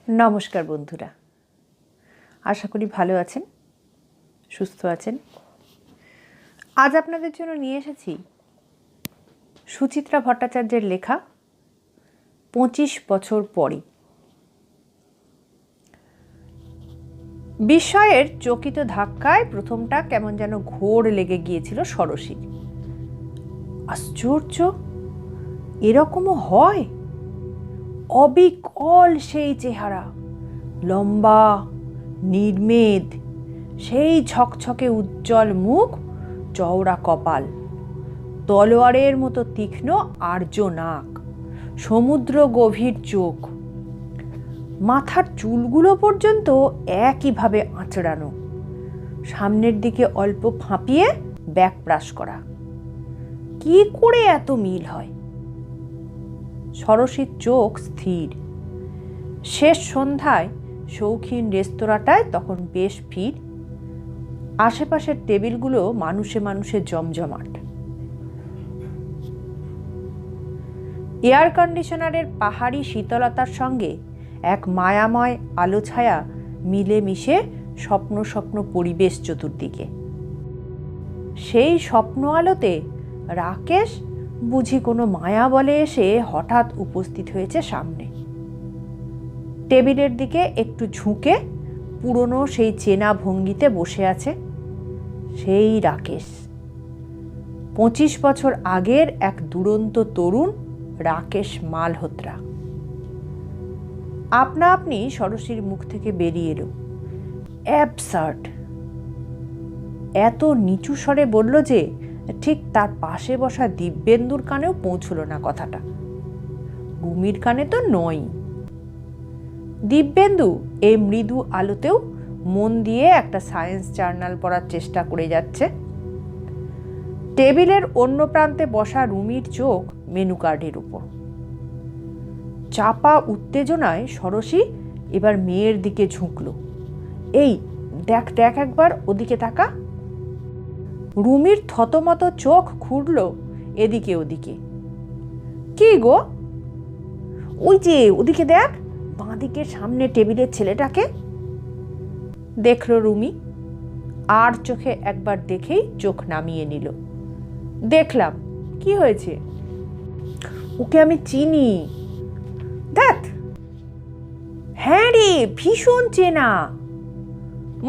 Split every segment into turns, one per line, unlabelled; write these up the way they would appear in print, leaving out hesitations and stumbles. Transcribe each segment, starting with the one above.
নমস্কার বন্ধুরা, আশা করি ভালো আছেন, সুস্থ আছেন। আজ আপনাদের জন্য নিয়ে এসেছি সুচিত্রা ভট্টাচার্যের লেখা ২৫ বছর পরে। বিস্ময়ের চকিত ধাক্কায় প্রথমটা কেমন যেন ঘোর লেগে গিয়েছিল ষোড়শীর। আশ্চর্য, এরকমও হয়? অবিকল সেই চেহারা, লম্বা, নির্মেদ, সেই ঝকঝকে উজ্জ্বল মুখ, চওড়া কপাল, তলোয়ারের মতো তীক্ষ্ণ আর্য নাক, সমুদ্র গভীর চোখ, মাথার চুলগুলো পর্যন্ত একইভাবে আঁচড়ানো, সামনের দিকে অল্প ফাঁপিয়ে ব্যাকপ্রাশ করা। কি করে এত মিল হয়? ষোড়শীর চোখ স্থির। শেষ সন্ধ্যায় শৌখিন রেস্তোরাঁটায় তখন বেশ ভিড়। আশেপাশের টেবিলগুলো মানুষে মানুষে জমজমাট। এয়ার কন্ডিশনারের পাহাড়ি শীতলতার সঙ্গে এক মায়াময় আলো ছায়া মিলে মিশে স্বপ্ন স্বপ্ন পরিবেশ চতুর্দিকে। সেই স্বপ্ন আলোতে রাকেশ বুঝি কোনো মায়া বলে এসে হঠাৎ উপস্থিত হয়েছে সামনে। টেবিলের দিকে একটু ঝুঁকে পুরনো সেই চেনা ভঙ্গিতে বসে আছে সেই রাকেশ। ২৫ বছর আগের এক দুরন্ত তরুণ রাকেশ মালহোত্রা। আপনা আপনি ষোড়শীর মুখ থেকে বেরিয়ে এলো, অ্যাবসার্ড। এত নিচু স্বরে বলল যে ঠিক তার পাশে বসা দিব্যেন্দুর কানেও পৌঁছল না কথাটা। রুমির কানে তো নয়। দিব্যেন্দু এই মৃদু আলোতেও মন দিয়ে একটা সায়েন্স জার্নাল পড়ার চেষ্টা করে যাচ্ছে। টেবিলের অন্য প্রান্তে বসা রুমির চোখ মেনু কার্ডের উপর। চাপা উত্তেজনায় ষোড়শী এবার মেয়ের দিকে ঝুঁকল। এই দেখ দেখ, একবার ওদিকে তাকা। রুমির থতমত চোখ ঘুরল এদিকে ওদিকে। কি গো? ওই যে ওদিকে দেখ, বাঁদিকে সামনে টেবিলের ছেলেটাকে। দেখল রুমি, আর চোখে একবার দেখেই চোখ নামিয়ে নিল। দেখলাম, কি হয়েছে? ওকে আমি চিনি। দেখ, হ্যাঁ রে, ভীষণ চেনা।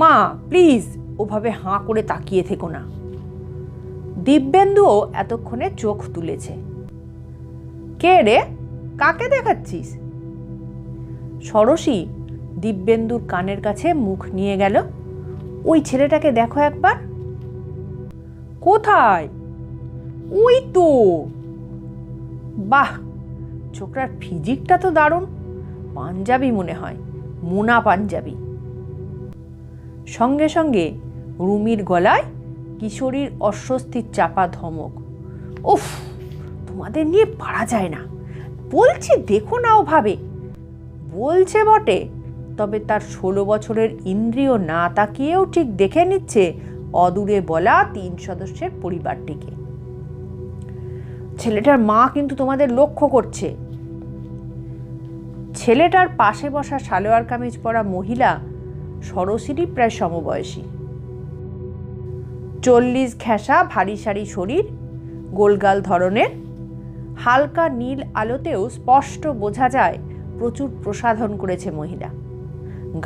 মা প্লিজ ওভাবে হাঁ করে তাকিয়ে থেকো না। দিব্যেন্দুও এতক্ষণে চোখ তুলেছে। কে রে? কাকে দেখাচ্ছিস? ষোড়শী দিব্যেন্দুর কানের কাছে মুখ নিয়ে গেল। ওই ছেলেটাকে দেখো একবার। কোথায়? ওই তো। বাহ, ছোকরার ফিজিকটা তো দারুণ। পাঞ্জাবি মনে হয়, মোনা পাঞ্জাবি। সঙ্গে সঙ্গে রুমির গলায় কিশোরীর অস্বস্তির চাপা ধমক। উফ, তোমাদের নিয়ে পারা যায় না। বলছি দেখো না ওভাবে। বলছে বটে, তবে তার ১৬ বছরের ইন্দ্রিয় না তাকিয়েও ঠিক দেখে নিচ্ছে অদূরে বলা ৩ সদস্যের পরিবারটিকে। ছেলেটার মা কিন্তু তোমাদের লক্ষ্য করছে। ছেলেটার পাশে বসা সালোয়ার কামিজ পরা মহিলা ষোড়শীরই প্রায় সমবয়সী। ৪০ ঘেঁষা ভারী সারি শরীর, গোলগাল ধরনের। হালকা নীল আলোতেও স্পষ্ট বোঝা যায় প্রচুর প্রসাধন করেছে মহিলা।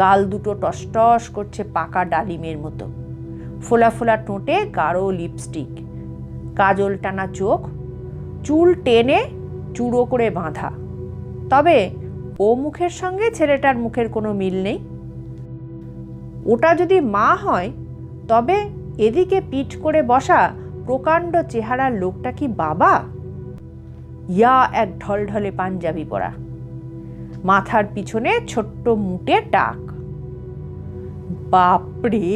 গাল দুটো টসটস করছে পাকা ডালিমের মতো। ফোলা ফোলা ঠোঁটে গাঢ় লিপস্টিক, কাজল টানা চোখ, চুল টেনে চূড়ো করে বাঁধা। তবে ও মুখের সঙ্গে ছেলেটার মুখের কোনো মিল নেই। ওটা যদি মা হয়, তবে এদিকে পিঠ করে বসা প্রকাণ্ড চেহারার লোকটা কি বাবা? ইয়া এক ঢলঢলে পাঞ্জাবি পরা, মাথার পিছনে ছোট্ট মুটে টাক। বাপরে,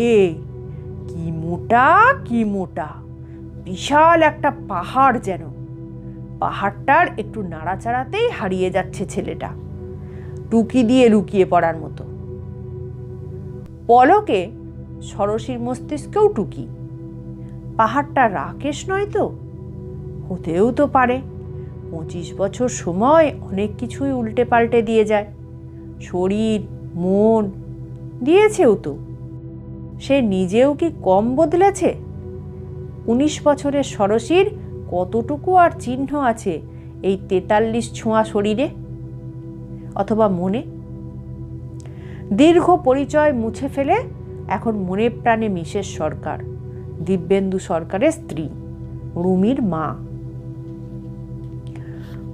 কি মোটা কি মোটা! বিশাল একটা পাহাড় যেন। পাহাড়টার একটু নাড়াচাড়াতেই হারিয়ে যাচ্ছে ছেলেটা, টুকি দিয়ে লুকিয়ে পড়ার মতো। পলকে ষোড়শীর মস্তিষ্কেও টুকি। পাহাড়টা রাকেশ নয় তো? হতেও তো পারে। ২৫ বছর সময় অনেক কিছুই উল্টে পাল্টে দিয়ে যায়। শরীর, মন দিয়েছেও তো। সে নিজেও কি কম বদলেছে? 19 বছরের ষড়শীর কতটুকু আর চিহ্ন আছে এই 43 ছোঁয়া শরীরে অথবা মনে? দীর্ঘ পরিচয় মুছে ফেলে এখন মনে প্রাণে মিসেস সরকার, দিব্যেন্দু সরকারের স্ত্রী, রুমির মা।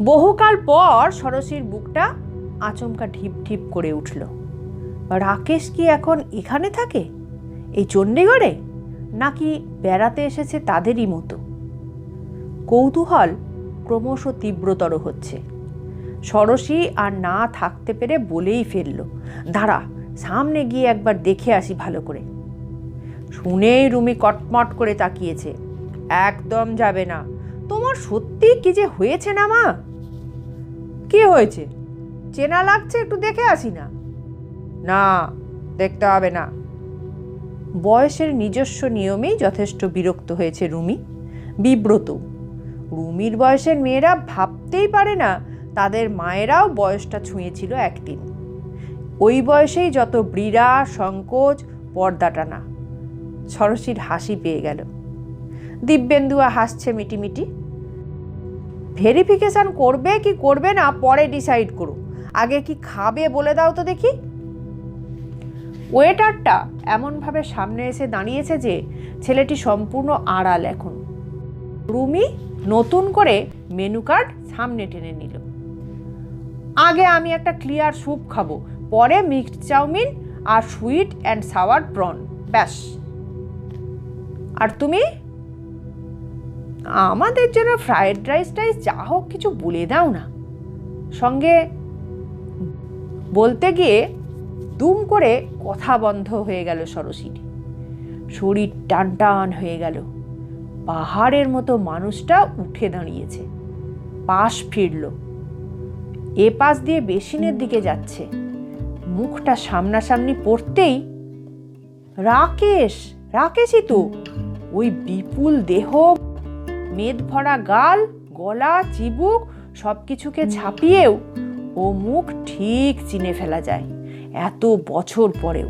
বহুকাল পর ষড়শীর বুকটা আচমকা ঢিপ ঢিপ করে উঠল। রাকেশ কি এখন এখানে থাকে, এই চণ্ডীগড়ে, নাকি বেড়াতে এসেছে তাদেরই মতো? কৌতূহল ক্রমশ তীব্রতর হচ্ছে। ষড়শী আর না থাকতে পেরে বলেই ফেলল, দাঁড়া, সামনে গিয়ে একবার দেখে আসি ভালো করে। শুনেই রুমি কটমট করে তাকিয়েছে। একদম যাবে না। তোমার সত্যি কি যে হয়েছে না মা? কি হয়েছে? চেনা লাগছে, একটু দেখে আসি না। না, দেখতে হবে না। বয়সের নিজস্ব নিয়মেই যথেষ্ট বিরক্ত হয়েছে রুমি, বিব্রত। রুমির বয়সের মেয়েরা ভাবতেই পারে না তাদের মায়েরাও বয়সটা ছুঁয়েছিল একদিন। ওই বয়সেই যত ব্রীড়া, সংকোচ, পর্দা টানা। ষড়শীর হাসি পেয়ে গেল। দিব্যেন্দুয়া হাসছে মিটিমিটি। ভেরিফিকেশন করবে কি করবে না পরে ডিসাইড করো, আগে কি খাবে বলে দাও তো দেখি। ওয়েটারটা এমনভাবে সামনে এসে দাঁড়িয়েছে যে ছেলেটি সম্পূর্ণ আড়াল এখন। রুমি নতুন করে মেনু কার্ড সামনে টেনে নিল। আগে আমি একটা ক্লিয়ার স্যুপ খাবো, পরে মিক্সড চাউমিন আর সুইট অ্যান্ড সাওয়ার প্রন, ব্যাস। আর তুমি? আমাদের জন্য ফ্রাইড রাইস টাইস যা হোক কিছু বলে দাও না। সঙ্গে বলতে গিয়ে দুম করে কথা বন্ধ হয়ে গেল ষড়শীর। শরীর টান টান হয়ে গেল। পাহাড়ের মতো মানুষটা উঠে দাঁড়িয়েছে, পাশ ফিরল, এ পাশ দিয়ে বেসিনের দিকে যাচ্ছে। মুখটা সামনাসামনি পড়তেই, রাকেশ, রাকেশই তো। ওই বিপুল দেহ, মেদ ভরা গাল, গলা, চিবুক সবকিছুকে ছাপিয়েও ও মুখ ঠিক চিনে ফেলা যায় এত বছর পরেও।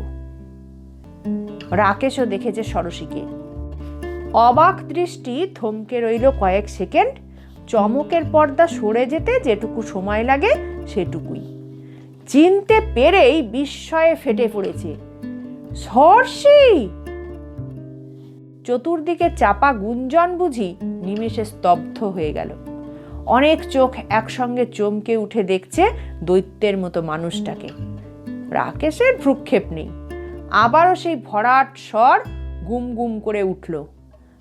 রাকেশও দেখেছে ষড়শীকে। অবাক দৃষ্টি থমকে রইল কয়েক সেকেন্ড। চমকের পর্দা সরে যেতে যেটুকু সময় লাগে সেটুকুই। চিনতে পেরেই বিস্ময়ে ফেটে পড়েছে, ষড়শী! চতুর্দিকে চাপা গুঞ্জন বুঝি নিমেষে স্তব্ধ হয়ে গেল। অনেক চোখ একসঙ্গে চমকে উঠে দেখছে দৈত্যের মতো মানুষটাকে। রাকেশের ভ্রুক্ষেপ নেই। আবারও সেই ভরাট স্বর গুম গুম করে উঠল,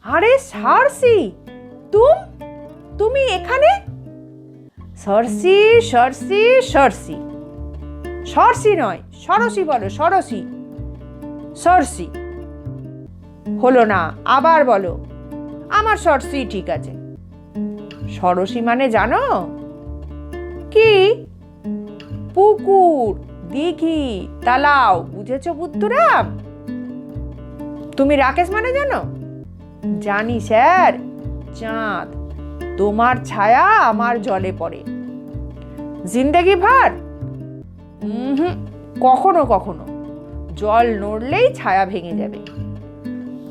আরে ষড়শী, তুমি এখানে? ষড়শী, ষড়শী, ষড়শী। ষড়শী নয়, ষড়শী বলো, ষড়শী। ষড়শী হলো না, আবার বলো। আমার ষড়শী ঠিক আছে। ষড়শী মানে জানো কি? পুকুর, দিঘি, তালাও, বুঝেছো বুদ্ধুরাম? তুমি রাকেশ মানে জানো? জানি স্যার, চাঁদ। তোমার ছায়া আমার জলে পড়ে। জিন্দেগি ভার? কখনো কখনো। জল নড়লেই ছায়া ভেঙে যাবে।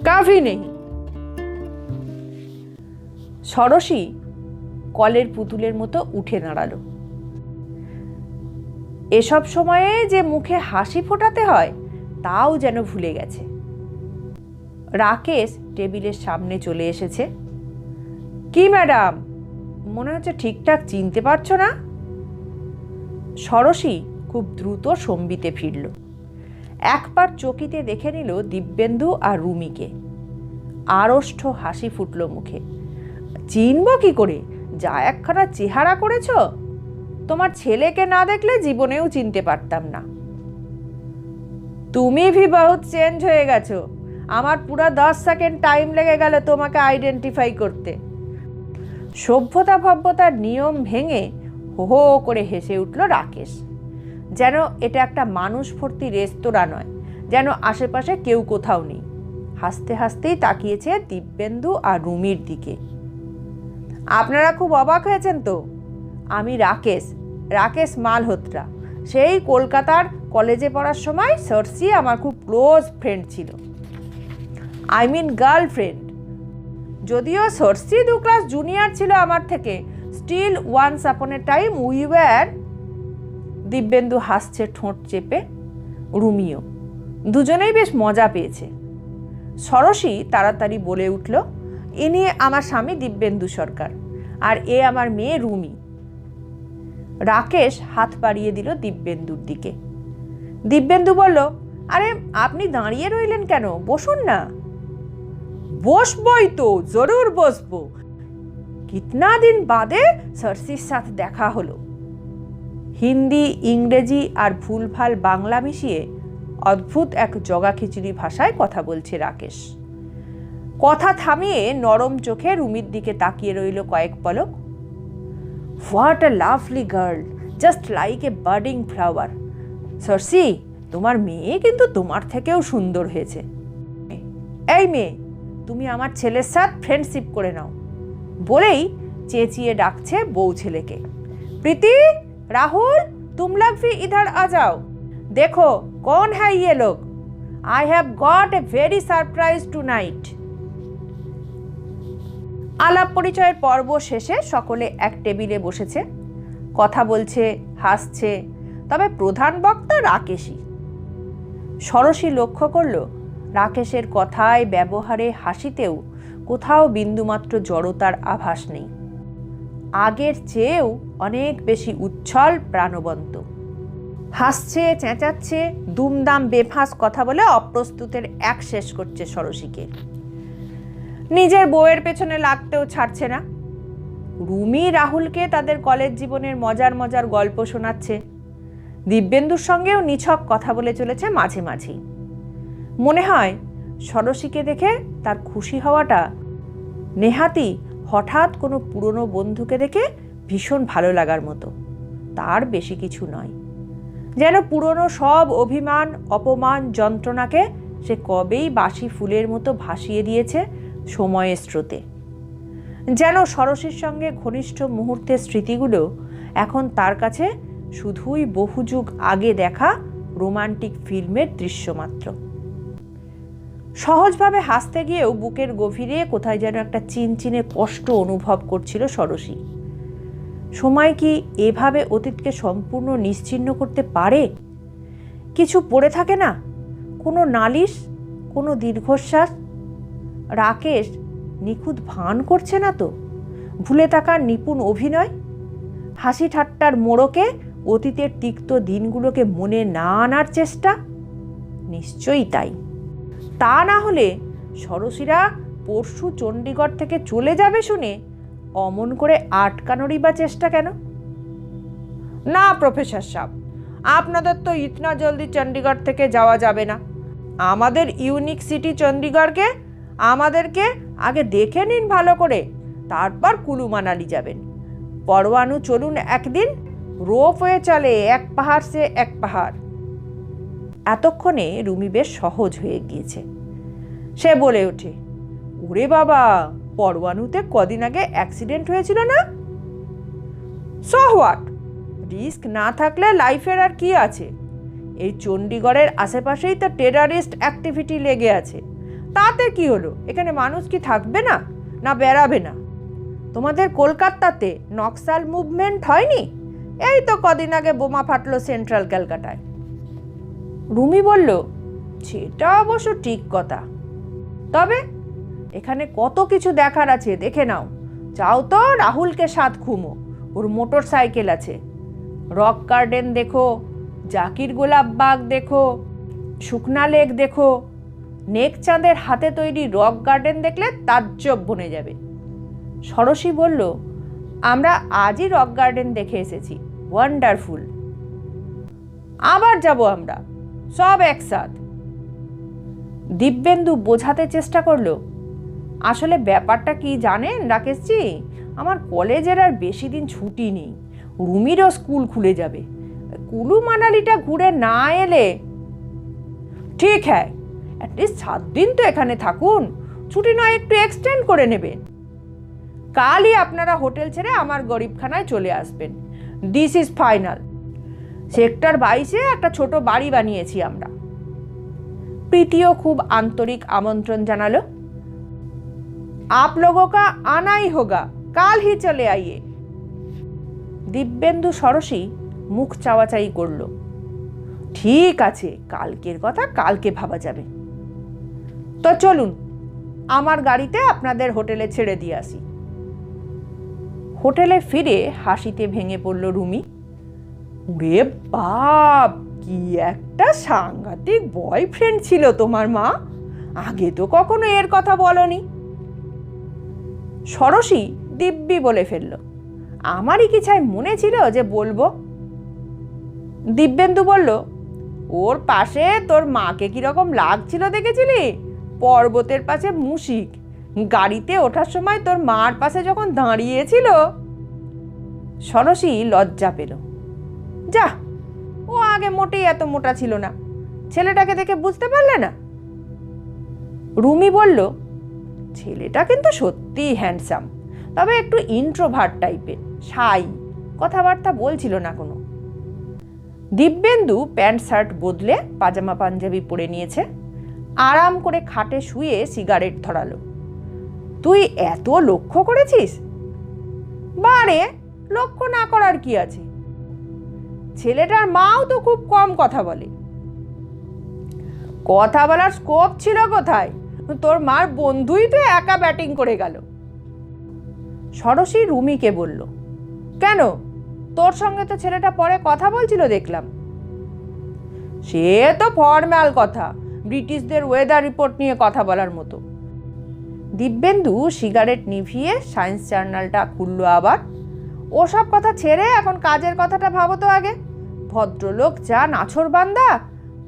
কাফি নেই। ষড়শী কলের পুতুলের মতো উঠে দাঁড়ালো। এসব সময়ে যে মুখে হাসি ফোটাতে হয় তাও যেন ভুলে গেছে। রাকেশ টেবিলের সামনে চলে এসেছে। কি ম্যাডাম, মনে হচ্ছে ঠিকঠাক চিনতে পারছো না? ষড়শী খুব দ্রুত সম্বিতে ফিরল। একবার চকিতে দেখে নিল দিব্যেন্দু আর রুমিকে। আড়ষ্ট হাসি ফুটল মুখে। চিনব কি করে, যা একখানা চেহারা করেছ! তোমার ছেলেকে না দেখলে জীবনেও চিনতে পারতাম না। তুমি ভি বহুত চেঞ্জ হয়ে গেছো। আমার পুরো 10 সেকেন্ড টাইম লেগে গেল তোমাকে আইডেন্টিফাই করতে। সভ্যতা ভব্যতার নিয়ম ভেঙে হো হো করে হেসে উঠল রাকেশ। যেন এটা একটা মানুষ ভর্তি রেস্তোরাঁ নয়, যেন আশেপাশে কেউ কোথাও নেই। হাসতে হাসতেই তাকিয়েছে দিব্যেন্দু আর রুমির দিকে। আপনারা খুব অবাক হয়েছেন তো? আমি রাকেশ মালহোত্রা, সেই কলকাতার কলেজে পড়ার সময় সার্সি আমার খুব ক্লোজ ফ্রেন্ড ছিল, আই মিন গার্লফ্রেন্ড। যদিও সার্সি 2 ক্লাস জুনিয়র ছিল আমার থেকে, still once upon a time we were. Dibyendu হাসছে ঠোঁট চেপে, রুমিও। দুজনেই বেশ মজা পেয়েছে। সরসী তাড়াতাড়ি বলে উঠল, ইনি আমার স্বামী দিব্যেন্দু সরকার, আর এ আমার মেয়ে রুমি। রাকেশ হাত বাড়িয়ে দিল দিব্যেন্দুর দিকে। দিব্যেন্দু বলল, আরে আপনি দাঁড়িয়ে রইলেন কেন, বসুন না। বসবই তো, জরুর বসবো। কিতনা দিন বাদে সার্সির সাথে দেখা হলো। হিন্দি, ইংরেজি আর ভুলভাল বাংলা মিশিয়ে অদ্ভুত এক জগাখিচুড়ি ভাষায় কথা বলছে রাকেশ। কথা থামিয়ে নরম চোখে রুমির দিকে তাকিয়ে রইল কয়েক পলক। What a lovely girl, just like a budding flower. Sarsi, তোমার মেয়ে কিন্তু তোমার থেকেও সুন্দর হয়েছে। এই মেয়ে, তুমি আমার ছেলের সাথে ফ্রেন্ডশিপ করে নাও, বলেই চেঁচিয়ে ডাকছে বউ ছেলেকে। প্রীতি, রাহুল, तुम लोग भी इधर आ जाओ, देखो कौन है ये लोग, I have got a very surprise tonight. আলাপ পরিচয়ের পর্ব শেষে সকলে এক টেবিলে বসেছে, কথা বলছে, হাসছে, তবে প্রধান বক্তা রাকেশই। সরসী লক্ষ্য করল রাকেশের কথায়, ব্যবহারে, হাসিতেও কোথাও বিন্দুমাত্র জড়তার আভাস নেই। আগের চেয়েও অনেক বেশি উচ্ছল, প্রাণবন্ত। হাসছে, চেঁচাচ্ছে, দুমদাম বেফাঁস কথা বলে অপ্রস্তুতের এক শেষ করছে সরসীকে। নিজের বউয়ের পেছনে লাগতেও ছাড়ছে না। রুমি রাহুলকে তাদের কলেজ জীবনের মজার মজার গল্প শোনাচ্ছে। দিব্যেন্দুর সঙ্গেও নিছক কথা বলে চলেছে মাঝে মাঝেই। মনে হয় সরসীকে দেখে তার খুশি হওয়াটা নেহাতি হঠাৎ কোনো পুরনো বন্ধুকে দেখে ভীষণ ভালো লাগার মতো, তার বেশি কিছু নয়। যেন পুরনো সব অভিমান, অপমান, যন্ত্রণাকে সে কবেই বাসি ফুলের মতো ভাসিয়ে দিয়েছে সময়ের স্রোতে। যেন সরসীর সঙ্গে ঘনিষ্ঠ মুহূর্তের স্মৃতিগুলো এখন তার কাছে শুধুই বহুযুগ আগে দেখা রোমান্টিক ফিল্মের দৃশ্য মাত্র। সহজভাবে হাসতে গিয়েও বুকের গভীরে কোথায় যেন একটা চিনচিনে কষ্ট অনুভব করছিল সরসী। সময় কি এভাবে অতীতকে সম্পূর্ণ নিশ্চিহ্ন করতে পারে? কিছু পড়ে থাকে না, কোনো নালিশ, কোনো দীর্ঘশ্বাস। রাকেশ নিখুঁত ভান করছে না তো? ভুলে থাকার নিপুণ অভিনয়, হাসি ঠাট্টার মোড়কে অতীতের তিক্ত দিনগুলোকে মনে না আনার চেষ্টা? নিশ্চয়ই তাই। তা না হলে সরসীরা পরশু চণ্ডীগড় থেকে চলে যাবে শুনে অমন করে আটকানোরই বা চেষ্টা কেন? না প্রফেসর সাহেব, আপনাদের তো ইতনা জলদি চণ্ডীগড় থেকে যাওয়া যাবে না। আমাদের ইউনিক সিটি চণ্ডীগড়কে আমাদেরকে আগে দেখে নিন ভালো করে, তারপর কুলু মানালি যাবেন। পরওয়ানু চলুন একদিন, রোপওয়ে চলে এক পাহাড় সে এক পাহাড়। এতক্ষণে রুমি বেশ সহজ হয়ে গিয়েছে। সে বলে ওঠে, ওরে বাবা, পরওয়ানুতে কদিন আগে অ্যাক্সিডেন্ট হয়েছিল না? সো হোয়াট, রিস্ক না থাকলে লাইফের আর কি আছে? এই চণ্ডীগড়ের আশেপাশেই তো টেরারিস্ট অ্যাক্টিভিটি লেগে আছে, তাতে কি হলো? এখানে মানুষ কি থাকবে না, না বেড়াবে না? তোমাদের কলকাতাতে নকশাল মুভমেন্ট হয়নি? এই তো কদিন আগে বোমা ফাটলো সেন্ট্রাল ক্যালকাটায়। রুমি বলল, সেটা অবশ্য ঠিক কথা, তবে এখানে কত কিছু দেখার আছে, দেখে নাও। যাও তো রাহুলকে সাথ ঘুমো, ওর মোটর সাইকেল আছে। রক গার্ডেন দেখো, জাকির গোলাপ বাগ দেখো, শুকনা লেক দেখো। নেকচাঁদের হাতে তৈরি রক গার্ডেন দেখলে তাজ্জব বনে যাবে। সরসী বলল, আমরা আজই রক গার্ডেন দেখে এসেছি, ওয়ান্ডারফুল। আবার যাব আমরা সব একসাথ। দিব্যেন্দু বোঝাতে চেষ্টা করলো, আসলে ব্যাপারটা কি জানেন রাকেশজি, আমার কলেজের আর বেশি দিন ছুটি নেই, রুমিরও স্কুল খুলে যাবে। কুলু মানালিটা ঘুরে না এলে ঠিক হ্যাঁ, অ্যাটলিস্ট 7 দিন তো এখানে থাকুন, ছুটি নয় একটু এক্সটেন্ড করে নেবেন। কালই আপনারা হোটেল ছেড়ে আমার গরিবখানায় চলে আসবেন, দিস ইজ ফাইনাল। সেক্টর 22-এ একটা ছোট বাড়ি বানিয়েছি আমরা। প্রীতিও খুব আন্তরিক আমন্ত্রণ জানালো। आप लोगों का आना ही होगा, কাল ही চলে আইয়ে। দিব্যেন্দু ষড়শী মুখ চাওয়াচাই করল। ঠিক আছে, কালকের কথা কালকে ভাবা যাবে। তো চলুন, আমার গাড়িতে আপনাদের হোটেলে ছেড়ে দিয়ে আসি। হোটেলে ফিরে হাসিতে ভেঙে পড়ল রুমি। রে বাপ, কি একটা সাংঘাতিক বয়ফ্রেন্ড ছিল তোমার মা, আগে তো কখনো এর কথা বলনি। ষড়শী দিব্যি বলে ফেলল, আমারই কি চাই মনে ছিল যে বলবো। দিব্যেন্দু বলল, ওর পাশে তোর মাকে কিরকম লাগছিল দেখেছিলি? পর্বতের পাশে মুশিক, গাড়িতে ওঠার সময় তোর মার পাশে যখন দাঁড়িয়েছিল। ষড়শী লজ্জা পেল। যা, ও আগে মোটেই এত মোটা ছিল না, ছেলেটাকে দেখে বুঝতে পারলে না? রুমি বলল, ছেলেটা কিন্তু সত্যিই হ্যান্ডসাম, তবে একটু ইন্ট্রোভার্ট টাইপের, শাই, কথাবার্তা বলছিল না কোনো। দিব্যেন্দু প্যান্ট শার্ট বদলে পাজামা পাঞ্জাবি পরে নিয়েছে, আরাম করে খাটে শুয়ে সিগারেট ধরালো। তুই এত লক্ষ্য করেছিস? বারে, লক্ষ্য না করার কি আছে? ছেলেটার মাও তো খুব কম কথা বলে। কথা বলার স্কোপ ছিল কোথায়? তোর মার বন্ধুই তো একা ব্যাটিং করে গেল। ষড়শী রুমিকে বলল, কেন, তোর সঙ্গে তো ছেলেটা পরে কথা বলছিল দেখলাম। সে তো ফর্মাল কথা, ব্রিটিশদের ওয়েদার রিপোর্ট নিয়ে কথা বলার মতো। দিব্যেন্দু সিগারেট নিভিয়ে সায়েন্স জার্নালটা খুলল আবার। ওসব কথা ছেড়ে এখন কাজের কথাটা ভাবো তো আগে। ভদ্রলোক যা নাছোড়বান্দা,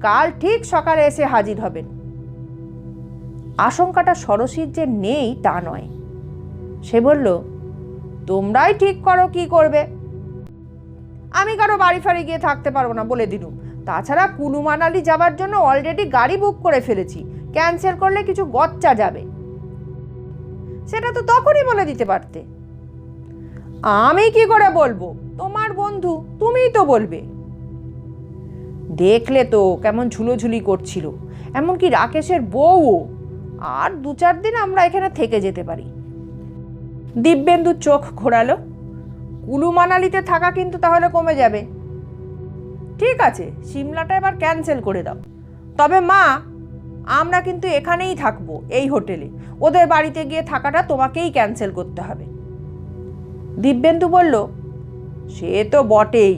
কাল ঠিক সকালে এসে হাজির হবেন। আশঙ্কাটা ষড়শীর যে নেই তা নয়। সে বলল, তোমরাই ঠিক করো কি করবে। আমি কারো বাড়ি ফাড়ি গিয়ে থাকতে পারবো না বলে দিলুম। তাছাড়া কুলু মানালি যাবার জন্য অলরেডি গাড়ি বুক করে ফেলেছি, ক্যান্সেল করলে কিছু গচ্চা যাবে। সেটা তো তখনই বলে দিতে পারতে। আমি কি করে বলবো? তোমার বন্ধু, তুমিই তো বলবে। দেখলে তো কেমন ঝুলোঝুলি করছিল, এমনকি রাকেশের বউও। আর 2-4 দিন আমরা এখানে থেকে যেতে পারি। দিব্যেন্দু চোখ ঘোরালো। কুলু মানালিতে থাকা কিন্তু তাহলে কমে যাবে। ঠিক আছে, সিমলাটা এবার ক্যান্সেল করে দাও। তবে মা, আমরা কিন্তু এখানেই থাকবো, এই হোটেলে। ওদের বাড়িতে গিয়ে থাকাটা তোমাকেই ক্যান্সেল করতে হবে। দিব্যেন্দু বলল, সে তো বটেই,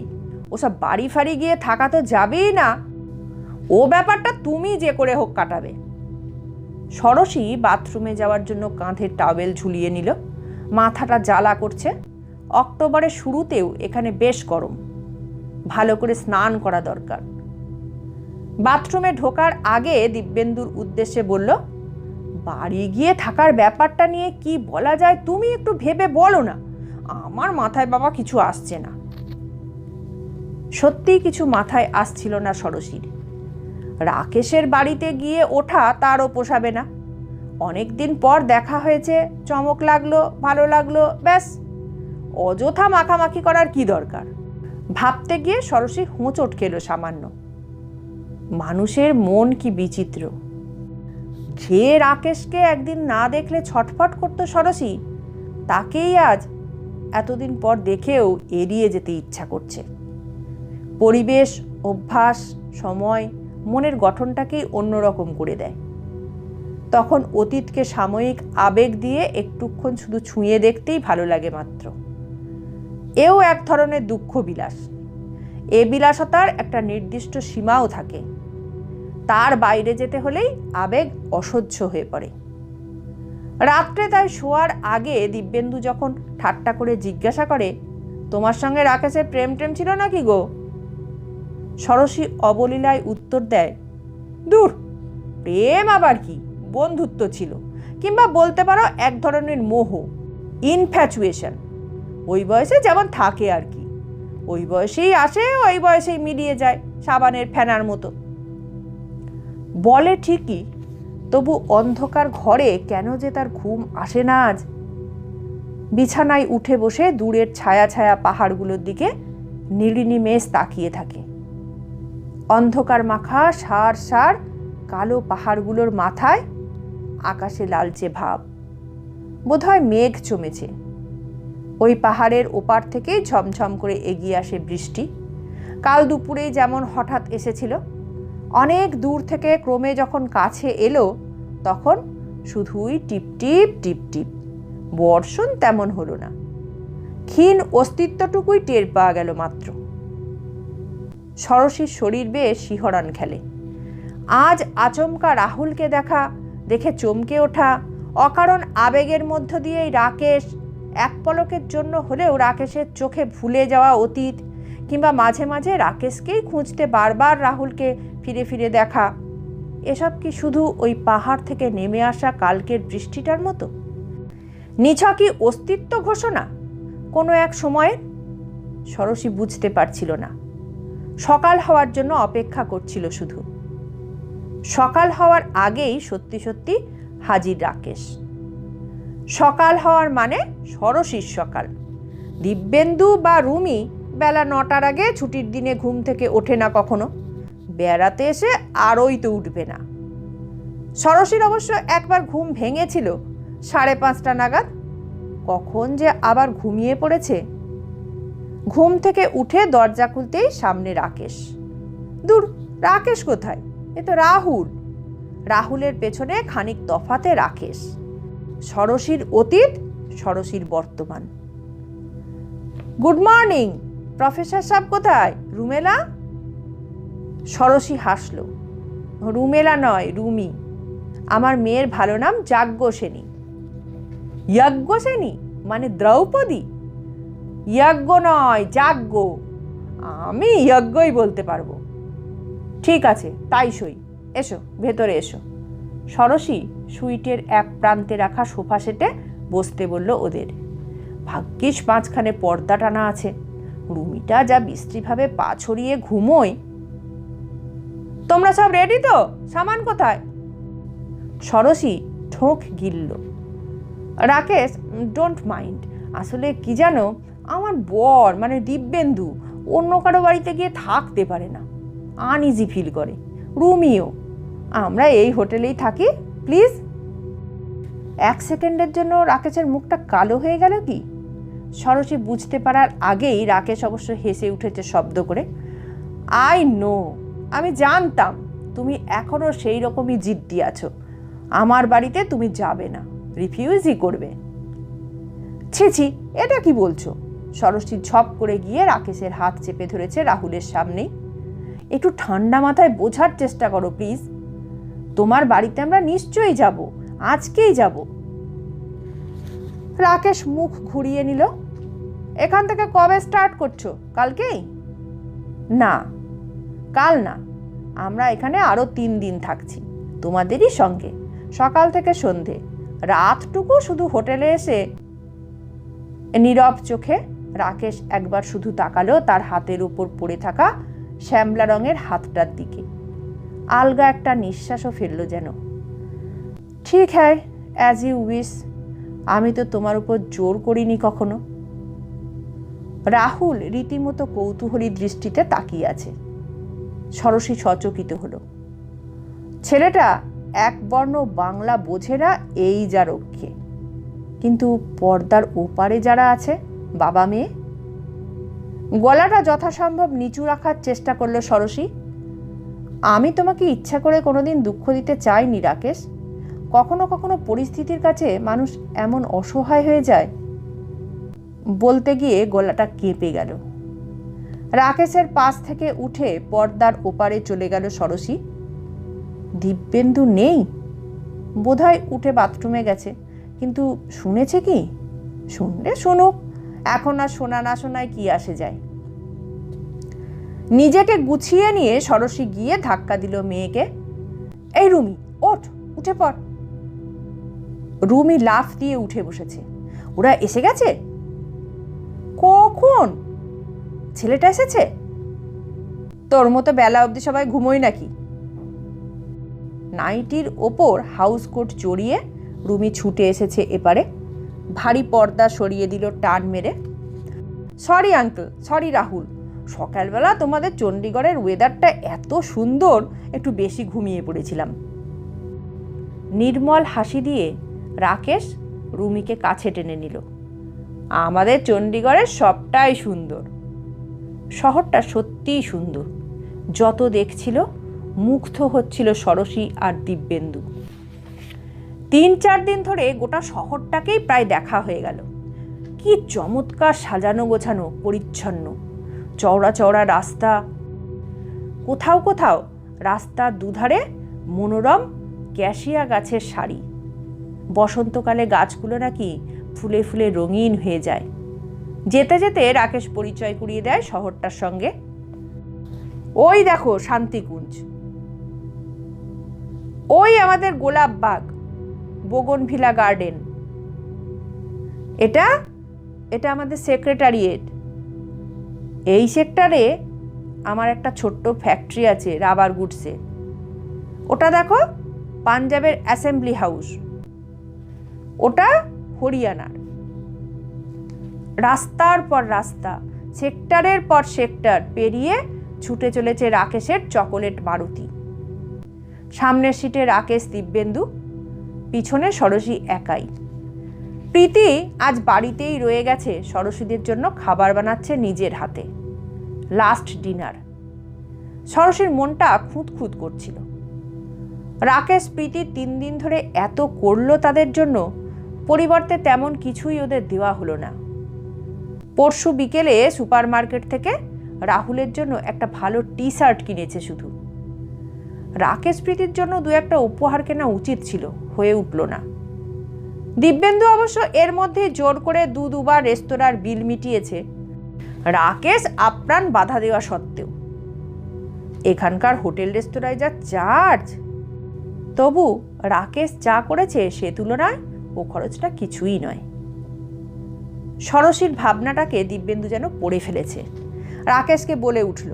ওসব বাড়ি ফাড়ি গিয়ে থাকা তো যাবেই না। ও ব্যাপারটা তুমি যে করে হোক কাটাবে। ষড়শী বাথরুমে যাওয়ার জন্য কাঁধে টাওয়েল ঝুলিয়ে নিল। মাথাটা জ্বালা করছে। অক্টোবরের শুরুতেও এখানে বেশ গরম, ভালো করে স্নান করা দরকার। বাথরুমে ঢোকার আগে দিব্যেন্দুর উদ্দেশ্যে বলল, বাড়ি গিয়ে থাকার ব্যাপারটা নিয়ে কি বলা যায় তুমি একটু ভেবে বলো না, আমার মাথায় বাবা কিছু আসছে না। সত্যিই কিছু মাথায় আসছিল না ষড়শীর। রাকেশের বাড়িতে গিয়ে ওঠা তারও পোষাবে না। অনেকদিন পর দেখা হয়েছে, চমক লাগলো, ভালো লাগলো, ব্যাস। অযথা মাখামাখি করার কি দরকার? ভাবতে গিয়ে ষড়শী হোঁচট খেলো সামান্য। মানুষের মন কি বিচিত্র। যে রাকেশকে একদিন না দেখলে ছটফট করতো ষড়শী, তাকেই আজ এতদিন পর দেখেও এড়িয়ে যেতে ইচ্ছা করছে। পরিবেশ, অভ্যাস, সময় মনের গঠনটাকেই অন্যরকম করে দেয়। তখন অতীতকে সাময়িক আবেগ দিয়ে একটুক্ষণ শুধু ছুঁয়ে দেখতেই ভালো লাগে মাত্র। এও এক ধরনের দুঃখ বিলাস। এ বিলাসতার একটা নির্দিষ্ট সীমাও থাকে। তার বাইরে যেতে হলেই আবেগ অসহ্য হয়ে পড়ে। রাত্রে তাই শোয়ার আগে দিব্যেন্দু যখন ঠাট্টা করে জিজ্ঞাসা করে, তোমার সঙ্গে রাকেশের প্রেম টেম ছিল নাকি গো? ষড়শী অবলীলায় উত্তর দেয়, দূর, প্রেম আবার কি, বন্ধুত্ব ছিল, কিংবা বলতে পারো এক ধরনের মোহ, ইনফ্যাচুয়েশন। ওই বয়সে যেমন থাকে আর কি, ওই বয়সেই আসে, ওই বয়সেই মিলিয়ে যায়, সাবানের ফেনার মতো। বলে ঠিকই, তবু অন্ধকার ঘরে কেন যে তার ঘুম আসে না আজ। বিছানায় উঠে বসে দূরের ছায়া ছায়া পাহাড়গুলোর দিকে নীলিনী মেষ তাকিয়ে থাকে। অন্ধকার মাখা সার সার কালো পাহাড়গুলোর মাথায় আকাশে লালচে ভাব, বোধহয় মেঘ জমেছে। ওই পাহাড়ের ওপার থেকেই ঝমঝম করে এগিয়ে আসে বৃষ্টি। কাল দুপুরেই যেমন হঠাৎ এসেছিল, অনেক দূর থেকে ক্রমে যখন কাছে এলো তখন শুধুই টিপ টিপ টিপ টিপ। বর্ষণ তেমন হলো না, ক্ষীণ অস্তিত্বটুকুই টের পাওয়া গেল মাত্র। ষড়শীর শরীর বেয়ে শিহরণ খেলে। আজ আচমকা রাহুলকে দেখে চমকে ওঠা, অকারণ আবেগের মধ্য দিয়েই রাকেশ, এক পলকের জন্য হলেও রাকেশের চোখে ভুলে যাওয়া অতীত, কিংবা মাঝে মাঝে রাকেশকেই খুঁজতে বারবার রাহুলকে ফিরে ফিরে দেখা, এসব কি শুধু ওই পাহাড় থেকে নেমে আসা কালকের বৃষ্টিটার মতো? নিছকই অস্তিত্ব ঘোষণা কোনো এক সময়ে? ষড়শী বুঝতে পারছিল না। সকাল হওয়ার জন্য অপেক্ষা করছিল শুধু। সকাল হওয়ার আগেই সত্যি সত্যি হাজির রাকেশ। সকাল হওয়ার মানে ষড়শীর সকাল। দিব্যেন্দু বা রুমি বেলা 9টার আগে ছুটির দিনে ঘুম থেকে ওঠে না কখনো, বেড়াতে এসে আরই তো উঠবে না। ষড়শীর অবশ্য একবার ঘুম ভেঙেছিল 5:30 নাগাদ, কখন যে আবার ঘুমিয়ে পড়েছে। ঘুম থেকে উঠে দরজা খুলতেই সামনে রাকেশ। দূর, রাকেশ কোথায়? এ তো রাহুল। রাহুলের পেছনে খানিক তফাতে রাকেশ। ষড়শীর অতীত, ষড়শীর বর্তমান। গুড মর্নিং, প্রফেসর সাহেব কোথায়? রুমেলা? ষড়শী হাসল। রুমেলা নয়, রুমি। আমার মেয়ের ভালো নাম যাজ্ঞসেনী। যজ্ঞসেনী মানে দ্রৌপদী? যজ্ঞ নয়, যাজ্ঞ। আমি যজ্ঞই বলতে পারবো। ঠিক আছে, তাই সই। এসো, ভেতরে এসো। ষড়শী সুইটের এক প্রান্তে রাখা সোফা সেটে বসতে বলল ওদের। ভাগ্যিস মাঝখানে পর্দা টানা আছে, রুমিটা যা বিশ্রীভাবে পা ছড়িয়ে ঘুমোয়। তোমরা সব রেডি তো? সামান কোথায়? ষড়শী ঠোক গিলল। Rakesh, don't mind. আসলে কি জানো, আমার বর মানে দিব্যেন্দু অন্য কারো বাড়িতে গিয়ে থাকতে পারে না, আনইজি ফিল করে। রুমিও। আমরা এই হোটেলেই থাকি, প্লিজ। 1 সেকেন্ডের জন্য রাকেশের মুখটা কালো হয়ে গেল কি? ষড়শী বুঝতে পারার আগেই রাকেশ অবশ্য হেসে উঠেছে শব্দ করে। আই নো, আমি জানতাম তুমি এখনো সেই রকমই জিদ্দি আছো। আমার বাড়িতে তুমি যাবে না, রিফিউজই করবে। ছি ছি, এটা কি বলছো? ষড়শী ঝপ করে গিয়ে রাকেশের হাত চেপে ধরেছে রাহুলের সামনেই। একটু ঠান্ডা মাথায় বোঝার চেষ্টা করো প্লিজ। তোমার বাড়িতে আমরা নিশ্চয়ই যাব, আজকেই যাব। রাকেশ মুখ ঘুরিয়ে নিল। এখান থেকে কবে স্টার্ট করছো? কালকেই? না, কাল না, আমরা এখানে আরো 3 দিন থাকছি, তোমাদেরই সঙ্গে, সকাল থেকে সন্ধে। রাতটুকু শুধু হোটেলে এসে। নীরব চোখে রাকেশ একবার শুধু তাকালো তার হাতের উপর পড়ে থাকা শ্যামলা রঙের হাতটার দিকে। আলগা একটা নিঃশ্বাসও ফেলল যেন। ঠিক হ্যায়, অ্যাজ ইউ উইশ। আমি তো তোমার উপর জোর করিনি কখনো। রাহুল রীতিমতো কৌতূহলী দৃষ্টিতে তাকিয়ে আছে। ষড়শী সচকিত হলো। ছেলেটা একবর্ণ বাংলা বোঝে না, এই যা রক্ষে। কিন্তু পর্দার ওপারে যারা আছে, বাবা মেয়ে। গলাটা যথাসম্ভব নিচু রাখার চেষ্টা করলো ষড়শী। আমি তোমাকে ইচ্ছা করে কোনোদিন দুঃখ দিতে চাইনি রাকেশ। কখনো কখনো পরিস্থিতির কাছে মানুষ এমন অসহায় হয়ে যায়। বলতে গিয়ে গলাটা কেঁপে গেল। রাকেশের পাশ থেকে উঠে পর্দার ওপারে চলে গেল ষড়শী। দিব্যেন্দু নেই, বোধহয় উঠে বাথরুমে গেছে। কিন্তু শুনেছে কি? শুনলে শুনুক, এখন আর শোনা না শোনায় কি আসে যায়। নিজেকে গুছিয়ে নিয়ে ষড়শী গিয়ে ধাক্কা দিল মেয়েকে। এই রুমি, ওঠ, উঠে পড়। রুমি লাফ দিয়ে উঠে বসেছে। ওরা এসে গেছে? কখন? ছেলেটা এসেছে? তোর মতো বেলা অবধি সবাই ঘুমোয় নাকি? নাইটির ওপর হাউস কোট জড়িয়ে রুমি ছুটে এসেছে এপারে। ভারী পর্দা সরিয়ে দিল টান মেরে। সরি আঙ্কেল, সরি রাহুল, সকালবেলা তোমাদের চণ্ডীগড়ের ওয়েদারটা এত সুন্দর, একটু বেশি ঘুমিয়ে পড়েছিলাম। নির্মল হাসি দিয়ে রাকেশ রুমিকে কাছে টেনে নিল। আমাদের চণ্ডীগড়ের সবটাই সুন্দর। শহরটা সত্যিই সুন্দর। যত দেখছিল মুগ্ধ হচ্ছিল ষড়শী আর দিব্যেন্দু। 3-4 দিন ধরে গোটা শহরটাকেই প্রায় দেখা হয়ে গেল। কি চমৎকার সাজানো গোছানো, পরিচ্ছন্ন, চওড়া চওড়া রাস্তা, কোথাও কোথাও রাস্তার দুধারে মনোরম ক্যাশিয়া গাছের সারি। বসন্তকালে গাছগুলো নাকি ফুলে ফুলে রঙিন হয়ে যায়। যেতে যেতে রাকেশ পরিচয় করিয়ে দেয় শহরটার সঙ্গে। ওই দেখো শান্তিকুঞ্জ, ওই আমাদের গোলাপ বাগ, বোগনভিলা গার্ডেন, এটা এটা আমাদের সেক্রেটারিয়েট। এই সেক্টরে আমার একটা ছোট্ট ফ্যাক্টরি আছে রাবার গুডসে। ওটা দেখো পাঞ্জাবের অ্যাসেম্বলি হাউস, ওটা হরিয়ানার। রাস্তার পর রাস্তা, সেক্টরের পর সেক্টর পেরিয়ে ছুটে চলেছে রাকেশের চকোলেট মারুতি। সামনের সিটে রাকেশ, দিব্যেন্দু, পিছনে ষড়শী একাই। প্রীতি আজ বাড়িতেই রয়ে গেছে, ষড়শীদের জন্য খাবার বানাচ্ছে নিজের হাতে। Last dinner. ষড়শীর মনটা খুঁতখুত করছিল। রাকেশ প্রীতি 3 দিন ধরে এত করলো তাদের জন্য, পরিবর্তে তেমন কিছুই ওদের দেওয়া হলো না। পরশু বিকেলে সুপার মার্কেট থেকে রাহুলের জন্য একটা ভালো টি শার্ট কিনেছে শুধু। রাকেশ প্রীতির জন্য 2-1টা উপহার কেনা উচিত ছিল, হয়ে উঠল না। দিব্যেন্দু অবশ্য এর মধ্যে জোর করে 2-2বার রেস্তোরাঁর বিল মিটিয়েছে, রাকেশ আপ্রাণ বাধা দেওয়া সত্ত্বেও। এখানকার হোটেল রেস্তোরাঁয় যা চার্জ, তবু রাকেশ যা করেছে সে তুলনায় ও খরচটা কিছুই নয়। ষড়শীর ভাবনাটাকে দিব্যেন্দু যেন পড়ে ফেলেছে। রাকেশকে বলে উঠল,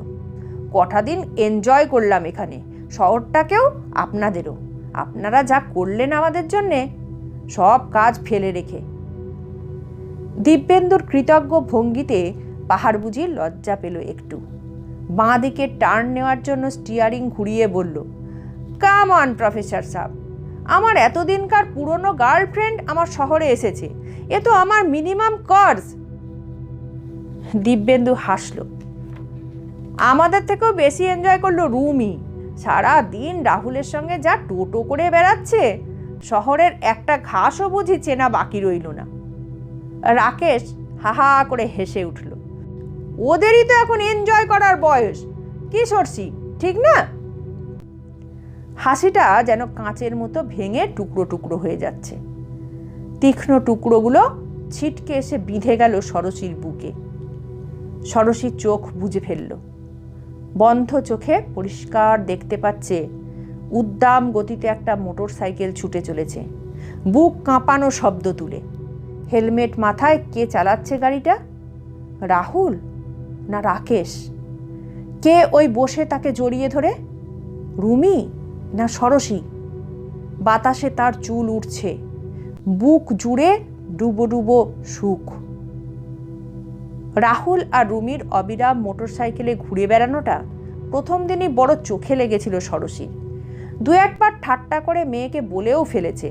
কটা দিন এনজয় করলাম এখানে, শহরটাকেও আপনাদেরও। আপনারা যা করলেন আমাদের জন্যে, সব কাজ ফেলে রেখে। দিব্যেন্দুর কৃতজ্ঞ ভঙ্গিতে পাহাড় বুঝি লজ্জা পেল একটু। বাঁ দিকে টার্ন নেওয়ার জন্য স্টিয়ারিং ঘুরিয়ে বলল, কাম অন প্রফেসর সাহেব, আমার এতদিনকার পুরনো গার্লফ্রেন্ড আমার শহরে এসেছে, এ তো আমার মিনিমাম কর্স। দিব্যেন্দু হাসল। আমাদের থেকেও বেশি এনজয় করলো রুমি। সারা দিন রাহুলের সঙ্গে যা টোটো করে বেড়াচ্ছে, শহরের একটা ঘাসও বুঝি চেনা বাকি রইল না। রাকেশ হাহা করে হেসে উঠল। ওদেরই তো এখন এনজয় করার বয়স, কি সরছি, ঠিক না? হাসিটা যেন কাঁচের মতো ভেঙে টুকরো টুকরো হয়ে যাচ্ছে। তীক্ষ্ণ টুকরোগুলো ছিটকে এসে বিঁধে গেল ষড়শীর বুকে। ষড়শীর চোখ বুজে ফেলল। বন্ধ চোখে পরিষ্কার দেখতে পাচ্ছে উদ্দাম গতিতে একটা মোটর সাইকেল ছুটে চলেছে, বুক কাঁপানো শব্দ তুলে। হেলমেট মাথায় কে চালাচ্ছে গাড়িটা? রাহুল না রাকেশ? কে ওই বসে তাকে জড়িয়ে ধরে? রুমি না ষড়শী? বাতাসে তার চুল উঠছে, বুক জুড়ে ডুবো ডুবো সুখ। রাহুল আর রুমির অবিরাম মোটর সাইকেলে ঘুরে বেড়ানোটা প্রথম দিনই বড় চোখে লেগেছিল ষড়শীর। 2-1বার ঠাট্টা করে মেয়েকে বলেও ফেলেছে,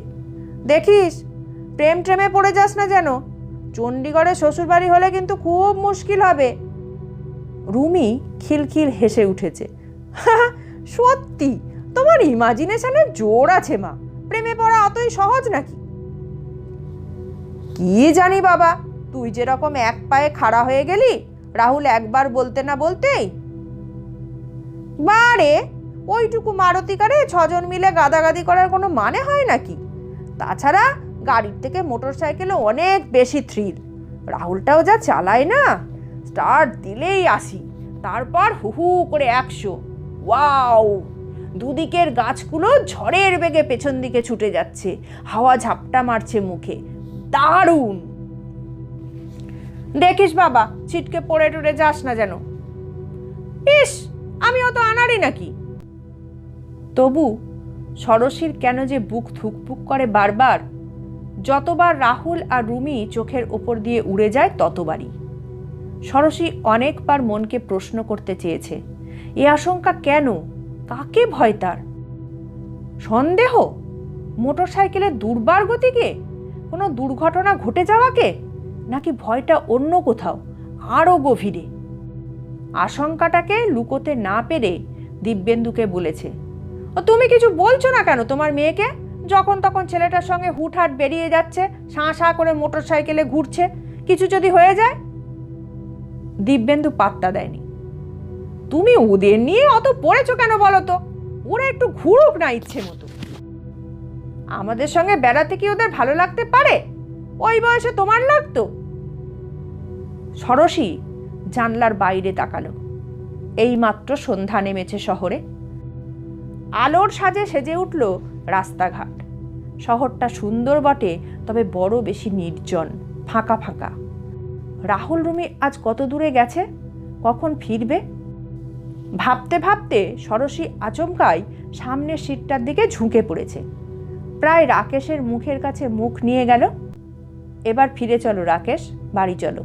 দেখিস প্রেম ট্রেমে পড়ে যাস না যেন, চণ্ডীগড়ে শ্বশুরবাড়ি হলে কিন্তু খুব মুশকিল হবে। রুমি খিলখিল হেসে উঠেছে, সত্যি তোমার ইমাজিনেশনের জোর আছে মা, প্রেমে পড়া অতই সহজ নাকি? কি জানি বাবা, তুই যেরকম এক পায়ে খাড়া হয়ে গেলি, রাহুল একবার বলতে না বলতেই। বারে ওইটুকু মারুতি কারে 6 জন মিলে গাদাগাদি করার কোনো মানে হয় নাকি? তাছাড়া গাড়ির থেকে মোটর সাইকেলে অনেক বেশি থ্রিল। রাহুলটাও যা চালায় না, স্টার্ট দিলেই 80, তারপর হু হু করে 100। ওয়াও! দুদিকের গাছগুলো ঝড়ের বেগে পেছন দিকে ছুটে যাচ্ছে, হাওয়া ঝাপটা মারছে মুখে, দারুণ। দেখিস বাবা ছিটকে পড়ে টুড়ে যাস না যেন। ইস, আমিও তো আনাড়ি নাকি? তবু ষড়শীর কেন যে বুক থুকপুক করে বারবার। যতবার রাহুল আর রুমি চোখের ওপর দিয়ে উড়ে যায় ততবারই। ষোড়শী অনেকবার মনকে প্রশ্ন করতে চেয়েছে, এ আশঙ্কা কেন? কাকে ভয় তার? সন্দেহ? মোটর সাইকেলের দুর্বার গতিকে? কোনো দুর্ঘটনা ঘটে যাওয়াকে? নাকি ভয়টা অন্য কোথাও, আরও গভীরে? আশঙ্কাটাকে লুকোতে না পেরে দিব্যেন্দুকে বলেছে, ও তুমি কিছু বলছো না কেন তোমার মেয়েকে? যখন তখন ছেলেটার সঙ্গে হুটহাট বেরিয়ে যাচ্ছে, শাঁ শাঁ করে মোটর সাইকেলে ঘুরছে, কিছু যদি হয়ে যায়? দিব্যেন্দু পাত্তা দেয়নি। তুমি ওদের নিয়ে অত পড়েছো কেন বলো তো? ওরা একটু ঘুরুক না ইচ্ছে মতো। আমাদের সঙ্গে বেড়াতে কি ওদের ভালো লাগতে পারে? ওই বয়সে তোমার লাগতো? ষোড়শী জানলার বাইরে তাকালো। এইমাত্র সন্ধ্যা নেমেছে শহরে। আলোর সাজে সেজে উঠল রাস্তাঘাট। শহরটা সুন্দর বটে, তবে বড় বেশি নির্জন, ফাঁকা ফাঁকা। রাহুল রুমি আজ কত দূরে গেছে? কখন ফিরবে? ভাবতে ভাবতে ষোড়শী আচমকাই সামনের সিটটার দিকে ঝুঁকে পড়েছে। প্রায় রাকেশের মুখের কাছে মুখ নিয়ে গেল। এবার ফিরে চলো রাকেশ, বাড়ি চলো।